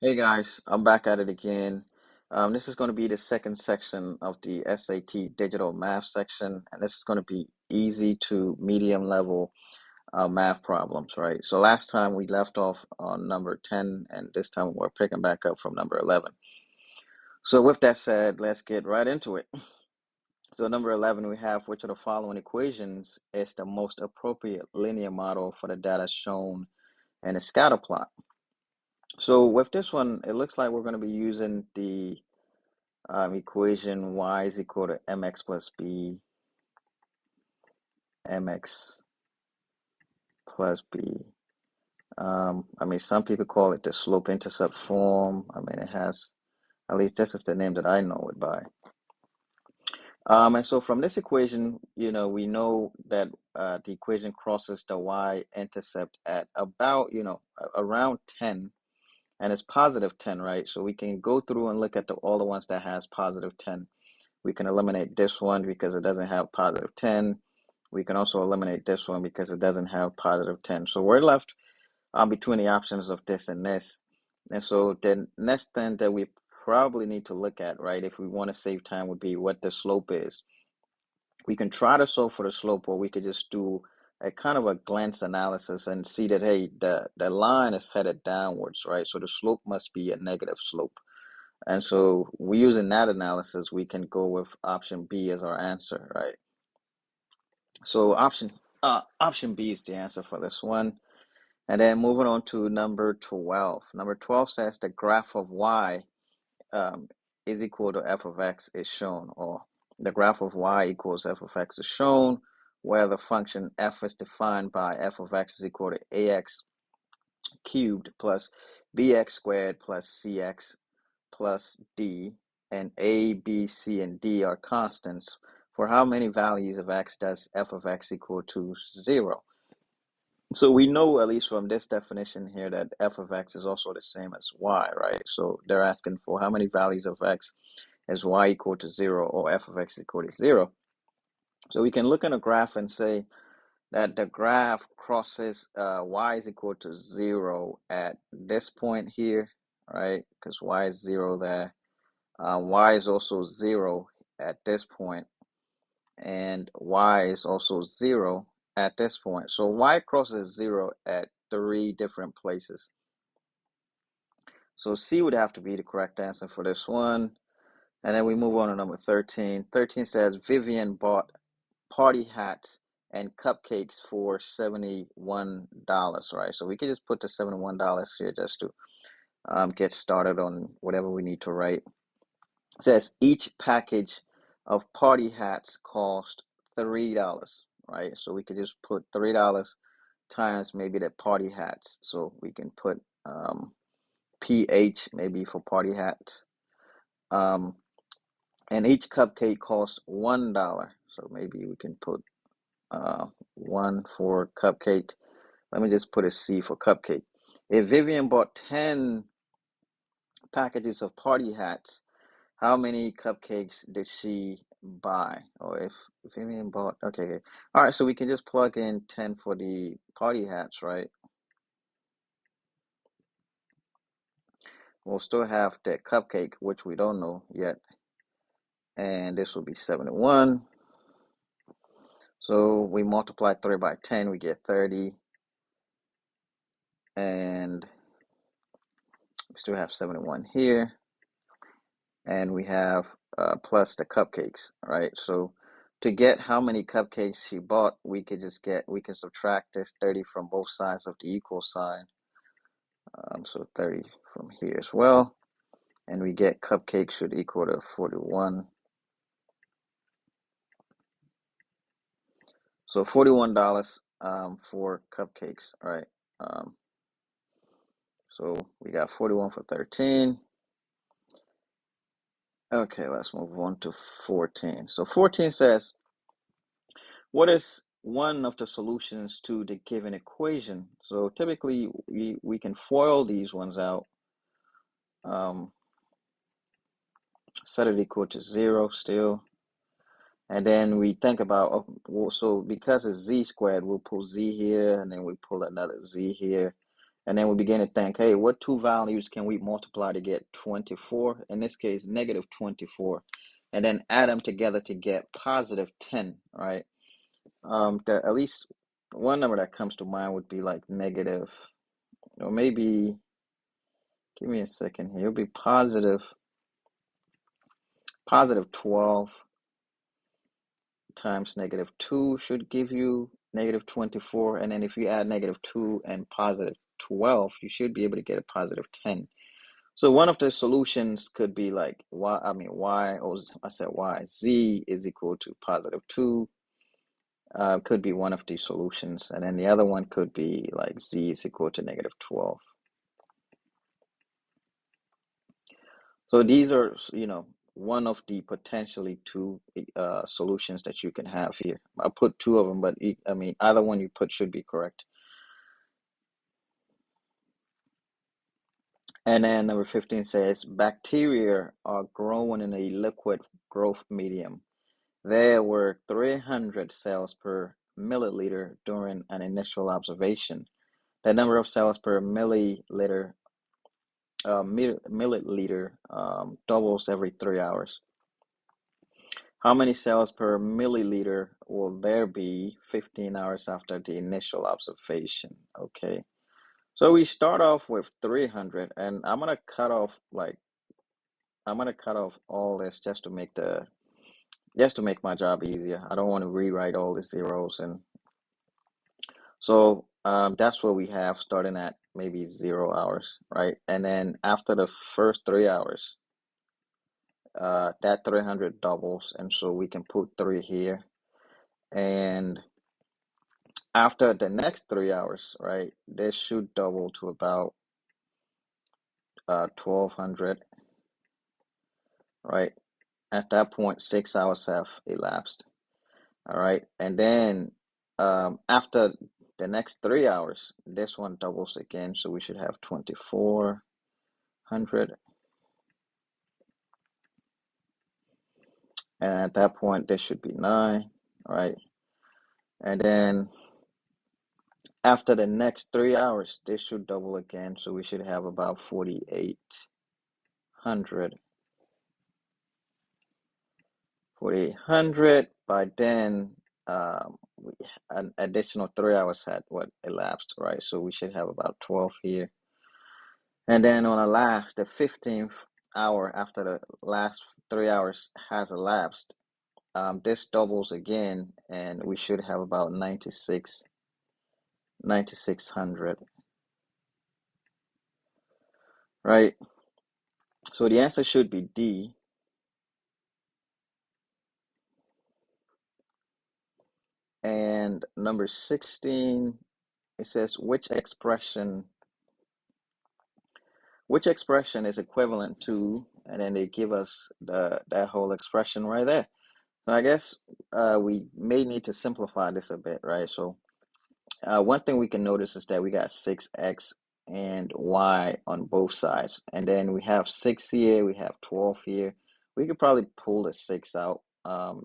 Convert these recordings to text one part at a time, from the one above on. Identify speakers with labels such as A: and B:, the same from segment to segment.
A: Hey guys, I'm back at it again. This is going to be the second section of the SAT digital math section, and this is going to be easy to medium level math problems, right? So last time we left off on number 10, and this time we're picking back up from number 11. So with that said, let's get right into it. So number 11, we have which of the following equations is the most appropriate linear model for the data shown in a scatter plot? So with this one, it looks like we're going to be using the equation y is equal to mx plus b, mx plus b. I mean, some people call it the slope-intercept form. I mean, it has, at least this is the name that I know it by. And so from this equation, we know that the equation crosses the y-intercept at about, around 10, and it's positive 10, right? So we can go through and look at all the ones that has positive 10. We can eliminate this one because it doesn't have positive 10. We can also eliminate this one because it doesn't have positive 10. So we're left between the options of this and this. And so the next thing that we probably need to look at, right, if we want to save time, would be what the slope is. We can try to solve for the slope, or we could just do a kind of a glance analysis and see that, hey, the line is headed downwards, right? So the slope must be a negative slope. And so we using that analysis, we can go with option B as our answer, right? So option B is the answer for this one. And then moving on to number 12. Number 12 says the graph of y um, is equal to f of x is shown, or the graph of y equals f of x is shown, where the function f is defined by f of x is equal to ax cubed plus bx squared plus cx plus d, and a, b, c, and d are constants. For how many values of x does f of x equal to 0? So we know, at least from this definition here, that f of x is also the same as y, right? So they're asking for how many values of x is y equal to 0, or f of x equal to 0. So we can look in a graph and say that the graph crosses y is equal to 0 at this point here, right? Because y is 0 there. Y is also 0 at this point, and y is also 0 at this point. So y crosses 0 at 3 different places. So C would have to be the correct answer for this one. And then we move on to number 13. 13 says Vivian bought party hats and cupcakes for $71, right? So we could just put the $71 here just to get started on whatever we need to write. It says each package of party hats cost $3, right? So we could just put $3 times maybe the party hats. So we can put PH maybe for party hats. And each cupcake costs $1. So maybe we can put 1 for cupcake. Let me just put a C for cupcake. If Vivian bought 10 packages of party hats, how many cupcakes did she buy? Or if Vivian bought, okay. All right, so we can just plug in 10 for the party hats, right? We'll still have the cupcake, which we don't know yet. And this will be 71. So we multiply 3 by 10, we get 30. And we still have 71 here. And we have plus the cupcakes, right? So to get how many cupcakes she bought, we can subtract this 30 from both sides of the equal sign. So 30 from here as well. And we get cupcakes should equal to 41. So $41 for cupcakes, right? So we got 41 for 13. Okay, let's move on to 14. So 14 says, what is one of the solutions to the given equation? So typically we can FOIL these ones out. Set it equal to 0 still. And then we think about, so because it's z squared, we'll pull z here, and then we pull another z here. And then we begin to think, hey, what two values can we multiply to get 24? In this case, negative 24. And then add them together to get positive 10, right? At least one number that comes to mind would be like negative, or maybe, give me a second here. It'll be positive 12 times negative 2 should give you negative 24. And then if you add negative 2 and positive 12, you should be able to get a positive 10. So one of the solutions could be like I said y, z is equal to positive 2. Could be one of the solutions. And then the other one could be like z is equal to negative 12. So these are, one of the potentially two solutions that you can have here. I put two of them, but either one you put should be correct. And then number 15 says, bacteria are growing in a liquid growth medium. There were 300 cells per milliliter during an initial observation. The number of cells per milliliter doubles every 3 hours. How many cells per milliliter will there be 15 hours after the initial observation? Okay. So we start off with 300, and I'm gonna cut off all this just to make my job easier. I don't want to rewrite all the zeros, and so that's what we have starting at maybe 0 hours, right? And then after the first 3 hours, that 300 doubles, and so we can put 3 here. And after the next 3 hours, right, this should double to about 1200, right? At that point, 6 hours have elapsed, all right? And then after the next 3 hours, this one doubles again, so we should have 2400. And at that point, this should be 9, right? And then after the next 3 hours, this should double again, so we should have about 4800. 4800. By then, an additional 3 hours had elapsed, right? So we should have about 12 here. And then on the 15th hour after the last 3 hours has elapsed, this doubles again, and we should have about 9600, right? So the answer should be D. And number 16, it says which expression is equivalent to, and then they give us that whole expression right there. So I guess we may need to simplify this a bit, right? So one thing we can notice is that we got 6x and y on both sides. And then we have 6 here, we have 12 here. We could probably pull the 6 out.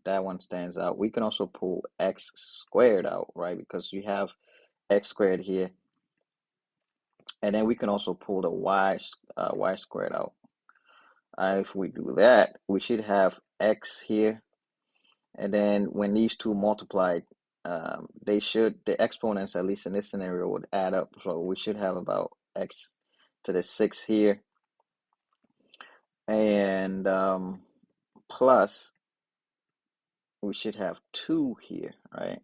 A: That one stands out. We can also pull x squared out, right? Because you have x squared here. And then we can also pull the y squared out. If we do that, we should have x here. And then when these two multiply, the exponents, at least in this scenario, would add up. So we should have about x to the 6 here. And plus, we should have 2 here, right?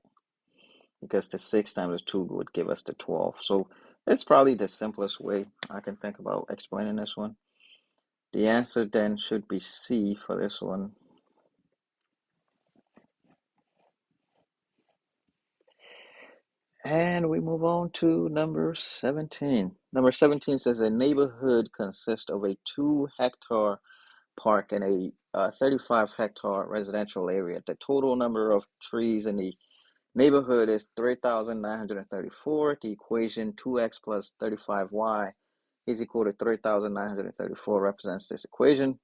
A: Because the 6 times 2 would give us the 12. So it's probably the simplest way I can think about explaining this one. The answer then should be C for this one. And we move on to number 17. Number 17 says a neighborhood consists of a 2-hectare park and a 35-hectare residential area. The total number of trees in the neighborhood is 3,934. The equation 2x plus 35y is equal to 3,934 represents this equation.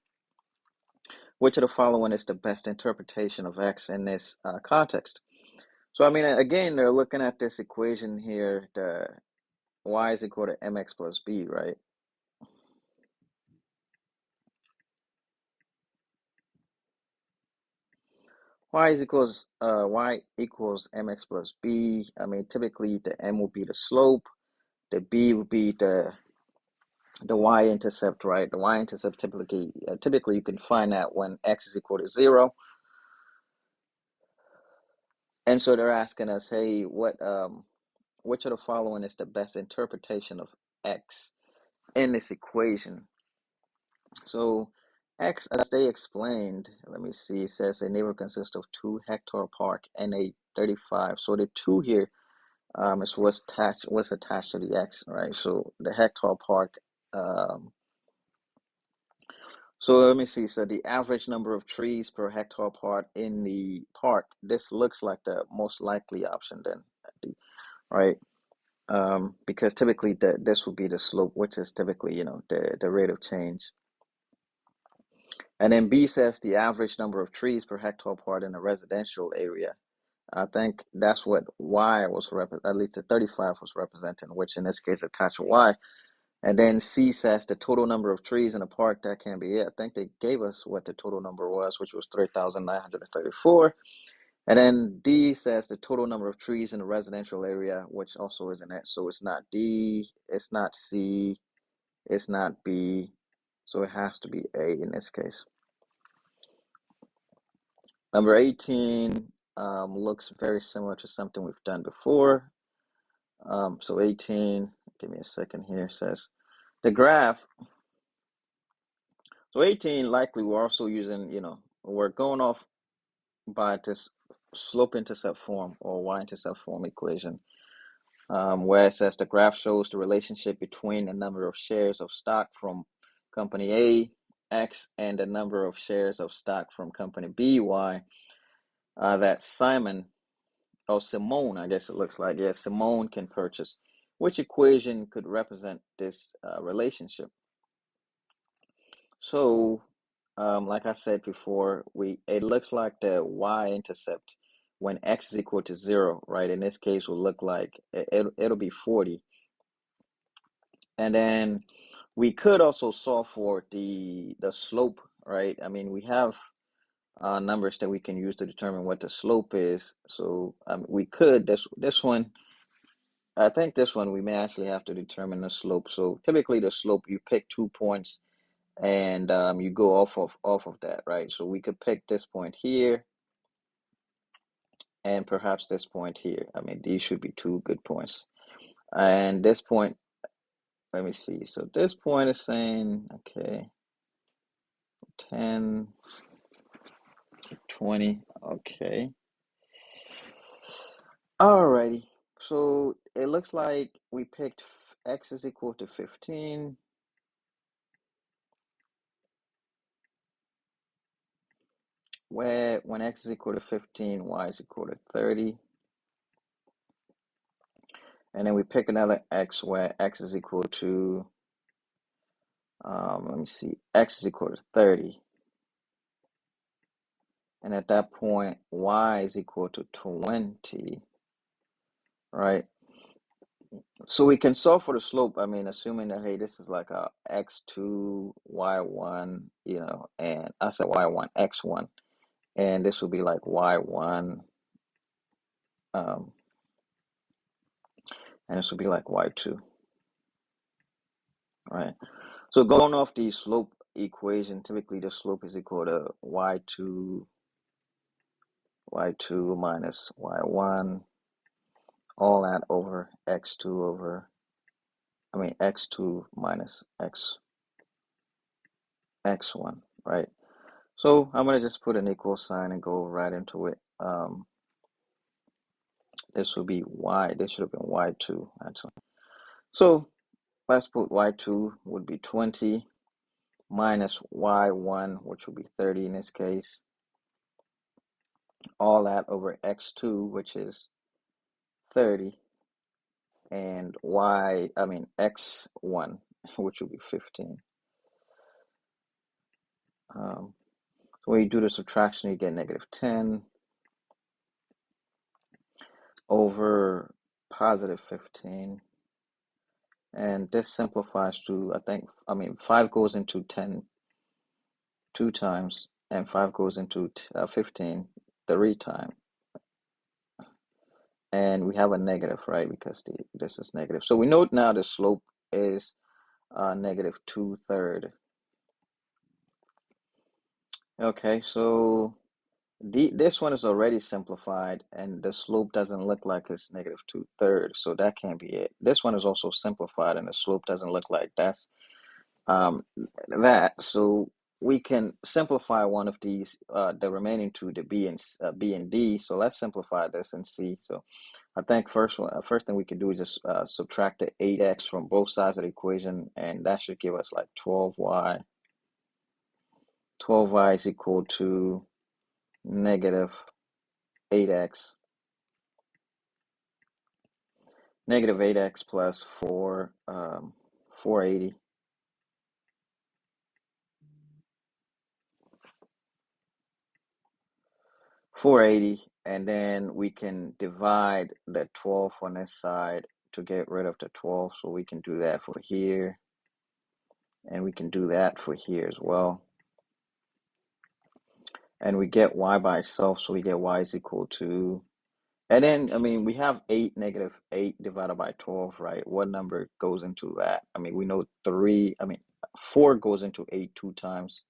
A: Which of the following is the best interpretation of x in this context? So, again, they're looking at this equation here, y is equal to mx plus b, right? Y equals mx plus b. I mean, typically the m will be the slope, the b will be the y-intercept, right? The y-intercept typically you can find that when x is equal to 0. And so they're asking us, hey, which of the following is the best interpretation of x in this equation? So x, as they explained, let me see, it says a neighborhood consists of 2 hectare park and a 35. So the 2 here is what's attached to the x, right? So the hectare park. So let me see. So the average number of trees per hectare park in the park. This looks like the most likely option then, right? Because typically this would be the slope, which is typically the rate of change. And then B says the average number of trees per hectare park in a residential area. I think that's what Y was at least the 35 was representing, which in this case attached to Y. And then C says the total number of trees in a park. That can be it. I think they gave us what the total number was, which was 3,934. And then D says the total number of trees in a residential area, which also isn't it. So it's not D, it's not C, it's not B. So it has to be A in this case. Number 18 looks very similar to something we've done before. So 18, give me a second here, says the graph. So 18, likely we're also using, we're going off by this slope-intercept form or y-intercept form equation, where it says the graph shows the relationship between the number of shares of stock from company A, X, and the number of shares of stock from company B, Y, that Simone, I guess it looks like, yeah, Simone can purchase. Which equation could represent this relationship? So, like I said before, it looks like the y-intercept when x is equal to 0, right? In this case, will look like it'll be 40. And then we could also solve for the slope, right? I mean, we have numbers that we can use to determine what the slope is. So we could this one. I think this one we may actually have to determine the slope. So typically the slope, you pick 2 points and you go off of that, right? So we could pick this point here and perhaps this point here. I mean, these should be 2 good points. And this point, let me see. So this point is saying, okay, 10, 20, okay. Alrighty. So it looks like we picked x is equal to 15. Where when x is equal to 15, y is equal to 30. And then we pick another x where x is equal to, let me see, x is equal to 30. And at that point, y is equal to 20, right? So we can solve for the slope, I mean, assuming that, hey, this is like a x2, y1, and I said y1, x1. And this will be like y1, and this will be like y2, right? So going off the slope equation, typically the slope is equal to y2 minus y1, all that over x2 minus x1, right? So I'm going to just put an equal sign and go right into it. This will be this should have been y2, actually. So let's put y2 would be 20 minus y1, which would be 30 in this case. All that over x2, which is 30, and x1, which will be 15. So when you do the subtraction, you get negative 10 over positive 15. And this simplifies to, I mean, 5 goes into 10 2 times, and 5 goes into 15 3 times. And we have a negative, right? Because this is negative. So we know now the slope is negative 2/3. Okay, so this one is already simplified, and the slope doesn't look like it's negative 2/3, so that can't be it. This one is also simplified, and the slope doesn't look like that's um, that. So we can simplify one of these, the remaining two, the B and D. So let's simplify this and see. So I think first thing we can do is just subtract the 8x from both sides of the equation, and that should give us like 12y. 12y is equal to negative 8x. Negative 8x plus 480. 480, and then we can divide the 12 on this side to get rid of the 12. So we can do that for here, and we can do that for here as well. And we get y by itself, so we get y is equal to, and then, I mean, we have 8, negative 8 divided by 12, right? What number goes into that? I mean, we know 4 goes into 8 2 times,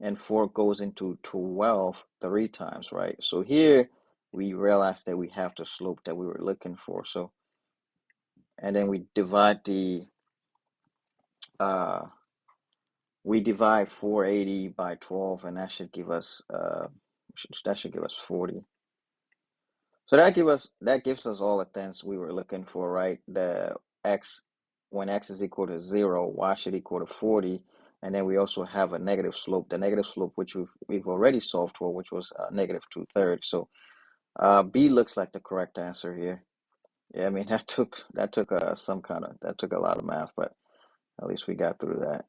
A: and 4 goes into 12 3 times, right? So here we realize that we have the slope that we were looking for. So, and then uh we divide 480 by 12, and that should give us 40. So that gives us all the things we were looking for, right? The x, when x is equal to 0, y should equal to 40. And then we also have a negative slope, the negative slope which we've already solved for, which was negative 2/3. So B looks like the correct answer here. Yeah, I mean, that took a lot of math, but at least we got through that.